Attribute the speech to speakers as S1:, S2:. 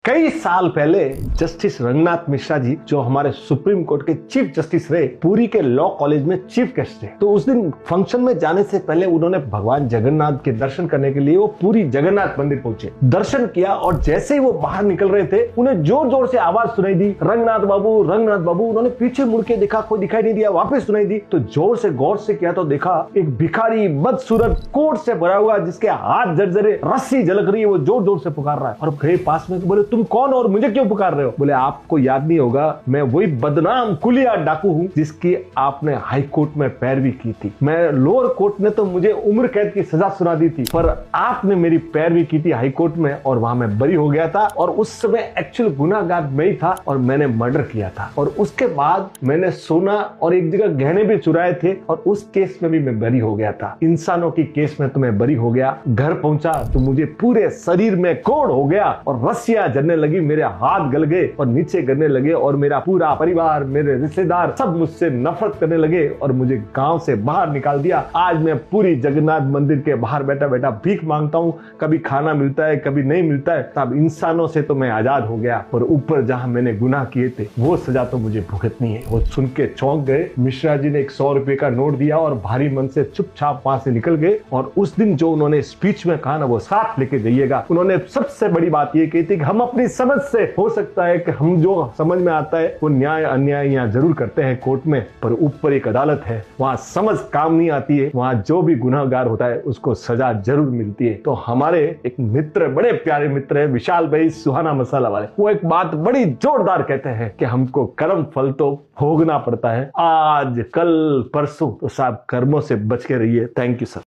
S1: कई साल पहले जस्टिस रंगनाथ मिश्रा जी, जो हमारे सुप्रीम कोर्ट के चीफ जस्टिस रहे, पुरी के लॉ कॉलेज में चीफ गेस्ट थे। तो उस दिन फंक्शन में जाने से पहले उन्होंने भगवान जगन्नाथ के दर्शन करने के लिए वो पूरी जगन्नाथ मंदिर पहुंचे, दर्शन किया और जैसे ही वो बाहर निकल रहे थे उन्हें जोर जोर से आवाज सुनाई दी, रंगनाथ बाबू, रंगनाथ बाबू। उन्होंने पीछे मुड़ के देखा, कोई दिखाई नहीं दिया। वापस सुनाई दी तो जोर से गौर से किया तो देखा एक भिखारी बदसूरत कोट से भरा हुआ, जिसके हाथ जर्जरे, रस्सी झलक रही है, वो जोर जोर से पुकार रहा है। और गए पास में, बोले तुम कौन और मुझे क्यों पुकार रहे हो? बोले आपको याद नहीं होगा, मैं वही बदनाम कुलिया डाकू हूँ जिसकी आपने हाई कोर्ट में पैरवी की थी। मैं लोअर कोर्ट ने तो मुझे उम्र कैद की सजा सुना दी थी, पर आपने मेरी पैरवी की थी हाई कोर्ट में और वहां मैं बरी हो गया था। और उस समय एक्चुअल गुनाहगार मैं ही था और मैंने मर्डर किया था। और उसके बाद मैंने सोना और एक जगह गहने भी चुराए थे और उस केस में भी मैं बरी हो गया था। इंसानों की केस में तो मैं बरी हो गया। घर पहुंचा तो मुझे पूरे शरीर में कोड़ हो गया और रस्सियां जलने लगी, मेरे हाथ गल गए और नीचे गिरने लगे और मेरा पूरा परिवार, मेरे रिश्तेदार सब मुझसे नफरत करने लगे और मुझे गांव से बाहर निकाल दिया। आज मैं पूरी जगन्नाथ मंदिर के बाहर बैठा बैठा भीख मांगता हूँ। कभी खाना मिलता है, कभी नहीं मिलता है। तब इंसानों से तो मैं आजाद हो गया और ऊपर जहां मैंने गुनाह किए थे वो सजा तो मुझे भुगतनी है। वो सुन के चौंक गए। मिश्रा जी ने एक 100 रुपए का नोट दिया और भारी मन से चुपचाप वहां से निकल गए। और उस दिन जो उन्होंने स्पीच में कहा ना, वो साथ लेके जाइएगा। उन्होंने सबसे बड़ी बात ये कही थी कि हम अपनी समझ से, हो सकता है कि हम जो समझ में आता है वो न्याय अन्याय यहाँ जरूर करते हैं कोर्ट में, पर ऊपर एक अदालत है, वहां समझ काम नहीं आती है। वहां जो भी गुनाहगार होता है उसको सजा जरूर मिलती है। तो हमारे एक मित्र, बड़े प्यारे मित्र है विशाल भाई सुहाना मसाला वाले, वो एक बात बड़ी जोरदार कहते हैं कि हमको कर्म फल तो भोगना पड़ता है, आज कल परसों। तो साहब कर्मों से बच के रहिए। Thank you sir.